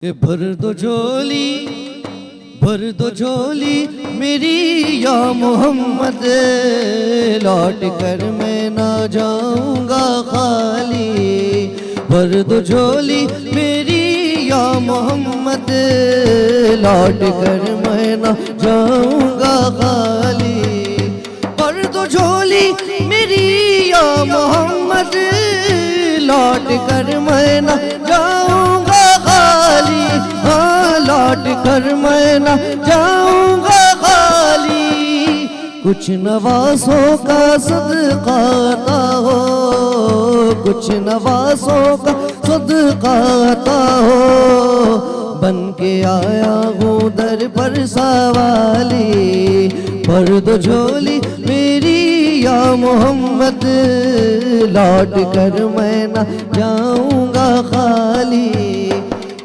کہ بھر دو جھولی میری یا محمد، لوٹ کر میں نہ جاؤں گا خالی۔ بھر دو جھولی میری یا محمد، لوٹ کر میں نہ جاؤں گا خالی۔ بھر دو جھولی میری یا محمد، لوٹ کر میں نہ جاؤں گا خالی۔ ہاں لوٹ کر میں نہ جاؤں گا خالی۔ کچھ نوازوں کا صدقہ عطا ہو، کچھ نوازوں کا صدقہ عطا ہو، بن کے آیا ہوں در پر سوالی۔ بھر دو جھولی میری یا محمد، لوٹ کر میں نہ جاؤں گا خالی۔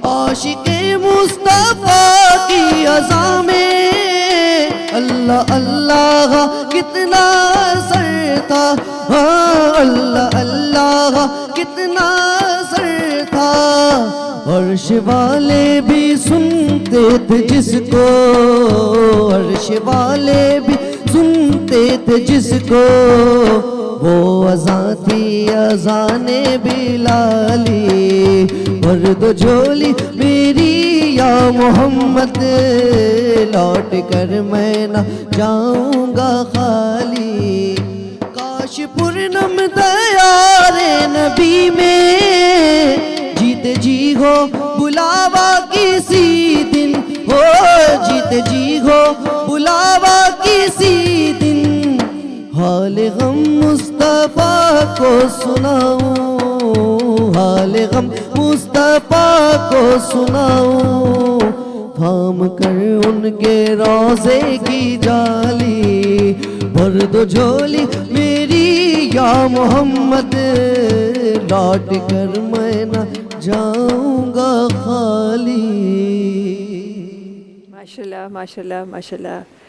عاشق مصطفیٰ کی اذاں میں اللہ اللہ کتنا اثر تھا، ہاں اللہ اللہ کتنا اثر تھا۔ عرش والے بھی سنتے تھے جس کو، عرش والے بھی سنتے تھے جس کو، وہ اذان تھی اذان بلالی۔ بھر دو جھولی میری یا محمد، لوٹ کر میں نہ جاؤں گا خالی۔ کاش پورنم دیار نبی میں جیتے جی ہو بلاوا کسی دن، ہو جیتے جی ہو بلاوا کسی دن۔ حال غم مصطفیٰ کو سناؤں، حال غم مصطفیٰ کو سناؤں، تھام کر ان کے روضے کی جالی۔ بھر دو جھولی میری یا محمد، لوٹ کر میں نہ جاؤں گا خالی۔ ماشاءاللہ ماشاءاللہ ماشاءاللہ۔